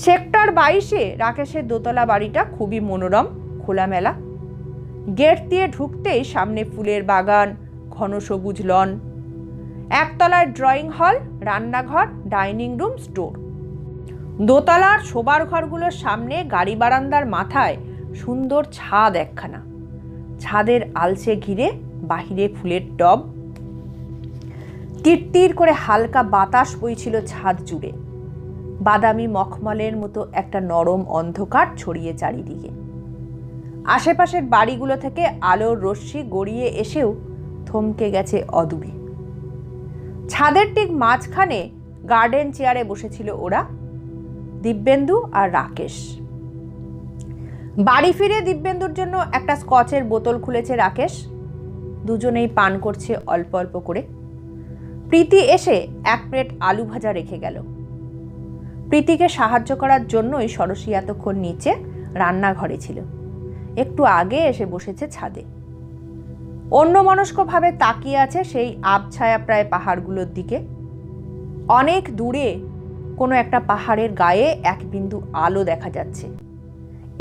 সেক্টর 22-এ রাকেশের দোতলা বাড়িটা খুবই মনোরম, খোলামেলা। গেট দিয়ে ঢুকতেই সামনে ফুলের বাগান, ঘন সবুজ লন। একতলায় ড্রয়িং হল, রান্নাঘর, ডাইনিং রুম, স্টোর। দোতলার শোবার ঘরগুলোর সামনে গাড়ি বারান্দার মাথায় সুন্দর ছাদ একখানা। ছাদের আলসে ঘিরে বাহিরে ফুলের টব। তীর করে হালকা বাতাস বইছিল ছাদ জুড়ে। বাদামি মখমলের মতো একটা নরম অন্ধকার ছড়িয়ে চারিদিকে। আশেপাশের বাড়িগুলো থেকে আলোর রশ্মি গড়িয়ে এসেও থমকে গেছে অদূরে। ছাদের ঠিক মাঝখানে গার্ডেন চেয়ারে বসেছিল ওরা, দিব্যেন্দু আর রাকেশ। বাড়ি ফিরে দিব্যেন্দুর জন্য একটা স্কচের বোতল খুলেছে রাকেশ। দুজনেই পান করছে অল্প অল্প করে। প্রীতি এসে এক প্লেট আলু ভাজা রেখে গেল। প্রীতিকে সাহায্য করার জন্যই ষোড়শী এতক্ষণ নিচে রান্নাঘরে ছিল। একটু আগে এসে বসেছে ছাদে। অন্যমনস্কভাবে তাকিয়ে আছে সেই আবছায়া প্রায় পাহাড়গুলোর দিকে। অনেক দূরে কোনো একটা পাহাড়ের গায়ে এক বিন্দু আলো দেখা যাচ্ছে।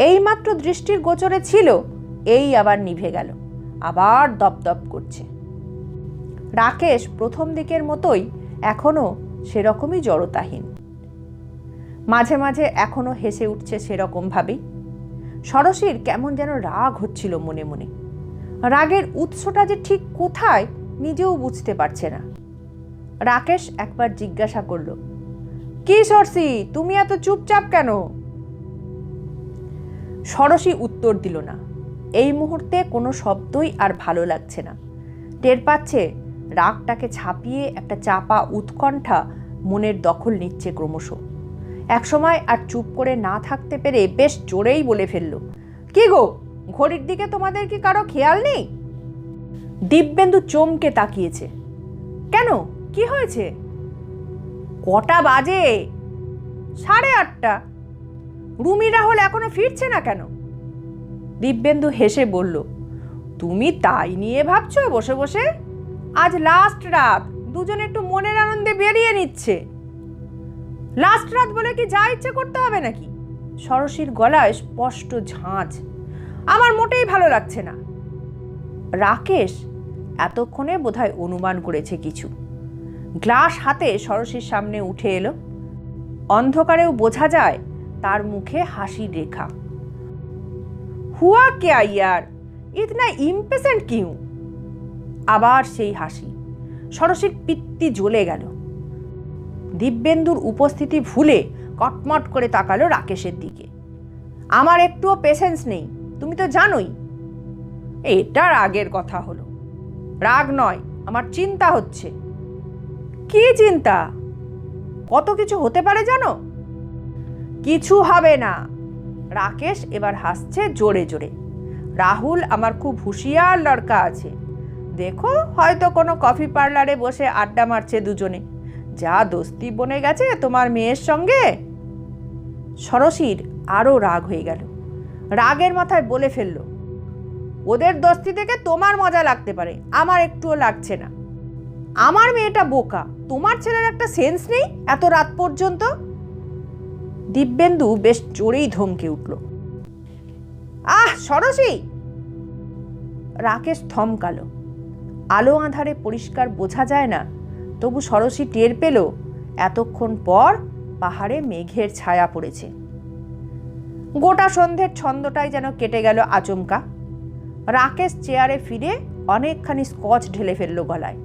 এইমাত্র দৃষ্টির গোচরে ছিল, এই আবার নিভে গেল, আবার দপদপ করছে। রাকেশ প্রথম দিকের মতোই এখনো সেরকমই জড়তাহীন। মাঝে মাঝে এখনো হেসে উঠছে সেরকম ভাবেই। ষোড়শীর কেমন যেন রাগ হচ্ছিল মনে মনে। রাগের উৎসটা যে ঠিক কোথায় নিজেও বুঝতে পারছে না। রাকেশ একবার জিজ্ঞাসা করল, কি ষোড়শী, তুমি এত চুপচাপ কেন? ষোড়শী উত্তর দিল না। এই মুহূর্তে কোনো শব্দই আর ভালো লাগছে না। টের পাচ্ছে রাগটাকে ছাপিয়ে একটা চাপা উৎকণ্ঠা মনের দখল নিচ্ছে ক্রমশ। একসময় আর চুপ করে না থাকতে পেরে বেশ জোরেই বলে ফেলল, কি গো, ঘড়ির দিকে তোমাদের কি কারো খেয়াল নেই? দিব্যেন্দু চমকে তাকিয়েছে। কেন, কি হয়েছে? কটা বাজে? 8:30। রুমি রাহুল এখনো ফিরছে না কেন? দিব্যেন্দু হেসে বলল, তুমি তাই নিয়ে ভাবছো বসে বসে? আজ লাস্ট রাত, দুজনে একটু মনের আনন্দে বেরিয়ে নিচ্ছে। লাস্ট রাত বলে কি যা ইচ্ছে করতে হবে নাকি? ষোড়শীর গলায় স্পষ্ট ঝাঁঝ। আমার মোটেই ভালো লাগছে না। রাকেশ এতক্ষণে বোধহয় অনুমান করেছে কিছু। গ্লাস হাতে ষোড়শীর সামনে উঠে এলো। অন্ধকারেও বোঝা যায় তার মুখে হাসির রেখা। হুয়া ক্যা ইয়ার, ইতনা ইম্পেশেন্ট কিউ? আবার সেই হাসি। ষোড়শীর পিত্তি জ্বলে গেল। দিব্যেন্দুর উপস্থিতি ভুলে কটমট করে তাকালো রাকেশের দিকে। আমার একটুও পেশেন্স নেই, তুমি তো জানোই। এটা রাগের কথা হলো? রাগ নয়, আমার চিন্তা হচ্ছে। কি চিন্তা? কত কিছু হতে পারে জানো? কিছু হবে না। রাকেশ এবার হাসছে জোরে জোরে। রাহুল আমার খুব হুঁশিয়ার লড়কা আছে। দেখো, হয়তো কোনো কফি পার্লারে বসে আড্ডা মারছে দুজনে। যা দোস্তি বনে গেছে তোমার মেয়ের সঙ্গে। ষোড়শীর আরও রাগ হয়ে গেল। রাগের মাথায় বলে ফেলল, ওদের দোস্তি থেকে তোমার মজা লাগতে পারে, আমার একটুও লাগছে না। আমার মেয়েটা বোকা, তোমার ছেলের একটা সেন্স নেই এত রাত পর্যন্ত? দিব্যেন্দু বেশ জোরেই ধমকে উঠল, আহ ষোড়শী! রাকেশ থমকালো। আলো আঁধারে পরিষ্কার বোঝা যায় না, তবু ষোড়শী টের পেল এতক্ষণ পর পাহাড়ে মেঘের ছায়া পড়েছে। গোটা সন্ধ্যের ছন্দটাই যেন কেটে গেল আচমকা। রাকেশ চেয়ারে ফিরে অনেকখানি স্কচ ঢেলে ফেলল গলায়।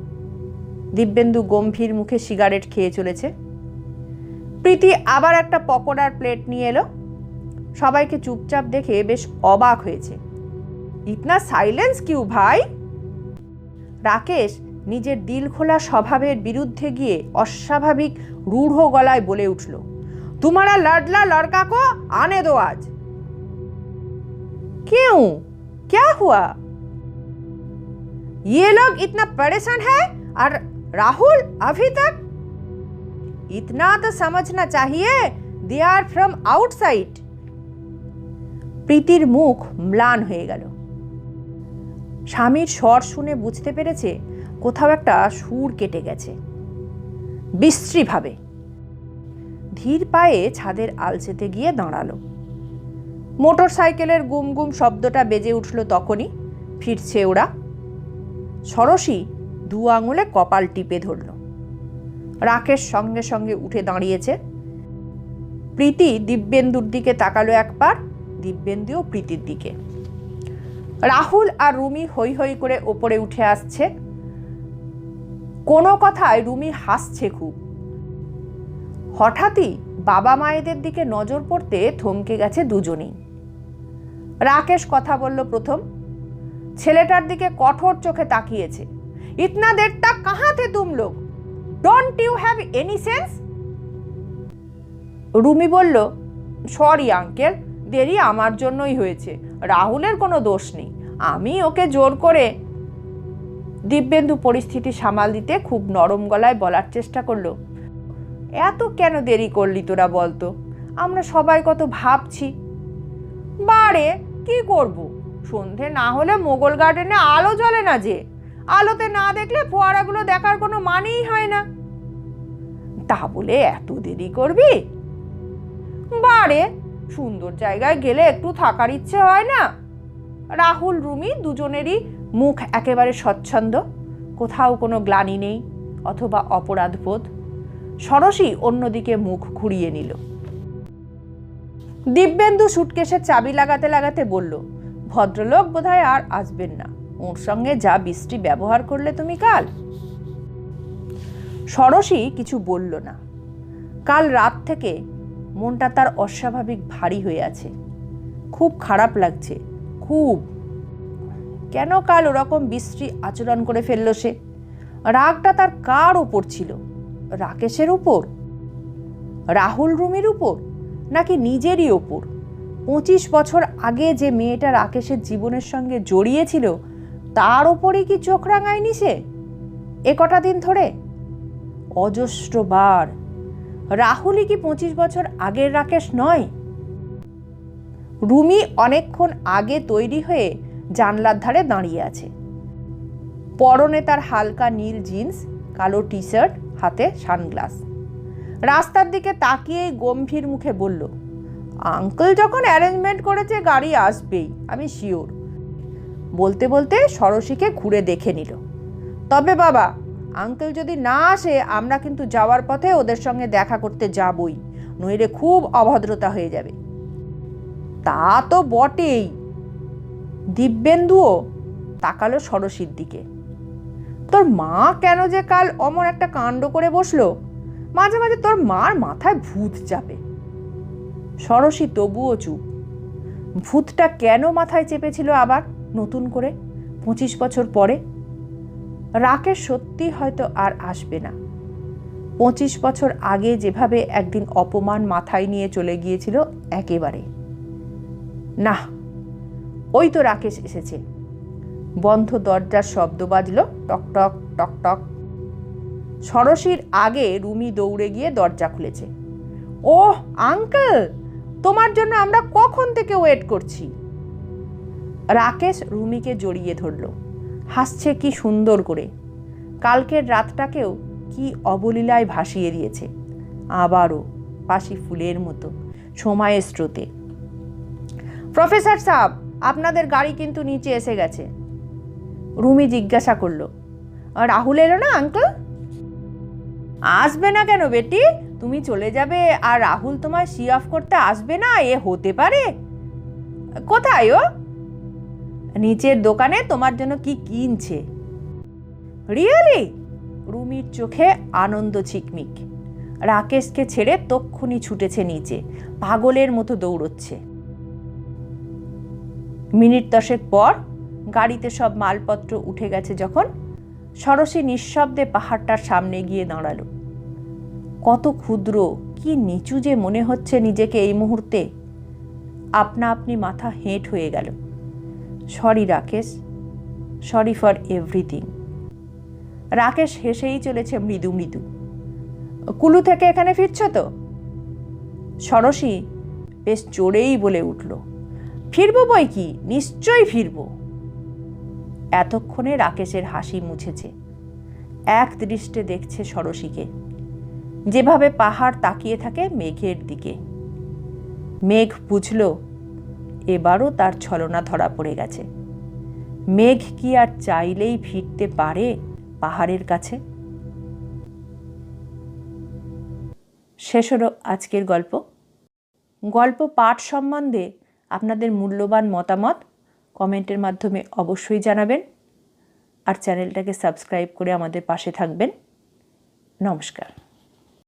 দিব্যেন্দু গম্ভীর মুখে সিগারেট খেয়ে চলেছে। প্রীতি আবার একটা পকোড়ার প্লেট নিয়ে এলো। সবাইকে চুপচাপ দেখে বেশ অবাক হয়েছে। ইতনা সাইলেন্স কিউ ভাই? রাকেশ নিজের দিল খোলা স্বভাবের বিরুদ্ধে গিয়ে অস্বাভাবিক রূঢ় গলায় বলে উঠল, तुम्हारा लड़ला लड़का को आने दो आज। क्यों, क्या हुआ? ये लोग इतना परेशान है और राहुल अभी तक? इतना तो समझना चाहिए, दे आर फ्रॉम आउटसाइड। প্রীতির মুখ ম্লান হয়ে গেল। স্বামীর স্বর শুনে বুঝতে পেরেছে কোথাও একটা সুর কেটে গেছে। বিশ্রীভাবে ধীর পায়ে ছাদের আলচেতে গিয়ে দাঁড়ালো। মোটর সাইকেলের গুম গুম শব্দটা বেজে উঠল তখনই। ফিরছে ওরা। ষোড়শী দু আঙুলে কপাল টিপে ধরল। রাকেশ সঙ্গে সঙ্গে উঠে দাঁড়িয়েছে। প্রীতি দিব্যেন্দুর দিকে তাকালো একবার, দিব্যেন্দুও প্রীতির দিকে। রাহুল আর রুমি হৈ হৈ করে ওপরে উঠে আসছে। কোনো কথায় রুমি হাসছে খুব। হঠাৎই বাবা মায়েদের দিকে নজর পড়তে থমকে গেছে দুজনেই। রাকেশ কথা বলল প্রথম। ছেলেটার দিকে কঠোর চোখে তাকিয়েছে। ইতনা দের তক কাহা থে তুম লোগ? Don't you have any sense? Rumi বলল, সরি আঙ্কেল, দেরি আমার জন্যই হয়েছে, রাহুলের কোনো দোষ নেই, আমি ওকে জোর করে। দিব্যেন্দু পরিস্থিতি সামাল দিতে খুব নরম গলায় বলার চেষ্টা করলো, এত কেন দেরি করলি তোরা বলতো? আমরা সবাই কত ভাবছি। বারে কি করব, সন্ধে না হলে মোগল গার্ডেনে আলো জ্বলে না যে, আলোতে না দেখলে ফোয়ারাগুলো দেখার কোনো মানেই হয় না। তা বলে এত দেরি করবি? বারে সুন্দর জায়গায় গেলে একটু থাকার ইচ্ছে হয় না? রাহুল রুমি দুজনেরই মুখ একেবারে স্বচ্ছন্দ, কোথাও কোনো গ্লানি নেই অথবা অপরাধবোধ। ষোড়শী অন্যদিকে মুখ ঘুরিয়ে নিল। দিব্যেন্দু সুটকেসের চাবি লাগাতে লাগাতে বলল, ভদ্রলোক বোধহয় আর আসবেন না, ওর সঙ্গে যা বৃষ্টি ব্যবহার করলে তুমি কাল। ষোড়শী কিছু বলল না। কাল রাত থেকে মনটা তার অস্বাভাবিক ভারী হয়ে আছে। খুব খারাপ লাগছে, খুব। কেন কাল ওরকম বিশ্রী আচরণ করে ফেলল সে? রাগটা তার কার ওপর ছিল? রাকেশের উপর, রাহুল রুমির উপর, নাকি নিজেরই ওপর? 25 বছর আগে যে মেয়েটা রাকেশের জীবনের সঙ্গে জড়িয়েছিল তার ওপরই কি চোখ রাঙায়নি সে এ কটা দিন ধরে? অজস্রবার। রাহুলই কি 25 বছর আগের রাকেশ নয়? রুমি অনেকক্ষণ আগে তৈরি হয়ে জানলার ধারে দাঁড়িয়ে আছে। পরনে তার হালকা নীল জিন্স, কালো টি শার্ট, হাতে সানগ্লাস। রাস্তার দিকে তাকিয়েই গম্ভীর মুখে বলল, আঙ্কেল যখন অ্যারেঞ্জমেন্ট করেছে গাড়ি আসবেই, আমি শিওর। বলতে বলতে ষোড়শীকে ঘুরে দেখে নিল। তবে বাবা, আঙ্কেল যদি না আসে আমরা কিন্তু যাওয়ার পথে ওদের সঙ্গে দেখা করতে যাবই, নইলে খুব অভদ্রতা হয়ে যাবে। তা তো বটেই। দিব্যেন্দুও তাকালো ষোড়শীর দিকে। তোর মা কেন যে কাল অমন একটা কাণ্ড করে বসলো, মাঝে মাঝে তোর মার মাথায় ভূত চাপে। ষোড়শী তবুও চুপ। ভূতটা কেন মাথায় চেপেছিল আবার নতুন করে 25 বছর পরে? রাকেশ সত্যি হয়তো আর আসবে না। 25 বছর আগে যেভাবে একদিন অপমান মাথায় নিয়ে চলে গিয়েছিল, একেবারে না। ওই তো রাকেশ এসেছে। বন্ধ দরজার শব্দ বাজল, টক টক টক টক। ষোড়শীর আগে রুমি দৌড়ে গিয়ে দরজা খুলেছে। ওহ আঙ্কেল, তোমার জন্য আমরা কখন থেকে ওয়েট করছি। রাকেশ রুমিকে জড়িয়ে ধরল, হাসছে কি সুন্দর করে। কালকের রাতটাকেও কি অবলীলায় ভাসিয়ে দিয়েছে, আবারও পাশি ফুলের মতো। সময়ের স্রোতে। প্রফেসর সাহেব, আপনাদের গাড়ি কিন্তু নিচে এসে গেছে। রুমি জিজ্ঞাসা করলো, রাহুল এলো না আঙ্কেল? আসবে না কেন বেটি? তুমি চলে যাবে আর রাহুল তোমায় সি অফ করতে আসবে না? এ হতে পারে? কোথায় ও? নিচের দোকানে তোমার জন্য কি কিনছে। রিয়েলি? রুমির চোখে আনন্দ ঝিকমিক। রাকেশকে ছেড়ে তক্ষুনি ছুটেছে নিচে, পাগলের মতো দৌড়চ্ছে। মিনিট 10 পর গাড়িতে সব মালপত্র উঠে গেছে যখন, ষড়শী নিঃশব্দে পাহাড়টার সামনে গিয়ে দাঁড়ালো। কত ক্ষুদ্র, কি নিচু যে মনে হচ্ছে নিজেকে এই মুহূর্তে। আপনা আপনি মাথা হেঁট হয়ে গেল। Sorry Rakesh, sorry for everything. Rakesh হেসেই চলেছে মৃদু মৃদু। কুলু থেকে এখানে ফিরছ তো? ষড়শী বেশ জোরেই বলে উঠল, ফিরবো বই কি, নিশ্চয়ই ফিরবো। এতক্ষণে রাকেশের হাসি মুছেছে। এক দৃষ্টে দেখছে ষড়শীকে, যেভাবে পাহাড় তাকিয়ে থাকে মেঘের দিকে। মেঘ বুঝল এবারও তার ছলনা ধরা পড়ে গেছে। মেঘ কি আর চাইলেই ফিরতে পারে পাহাড়ের কাছে? শেষ হলো আজকের গল্প। গল্প পাঠ সম্বন্ধে আপনাদের মূল্যবান মতামত কমেন্টের মাধ্যমে অবশ্যই জানাবেন, আর চ্যানেলটাকে সাবস্ক্রাইব করে আমাদের পাশে থাকবেন। নমস্কার।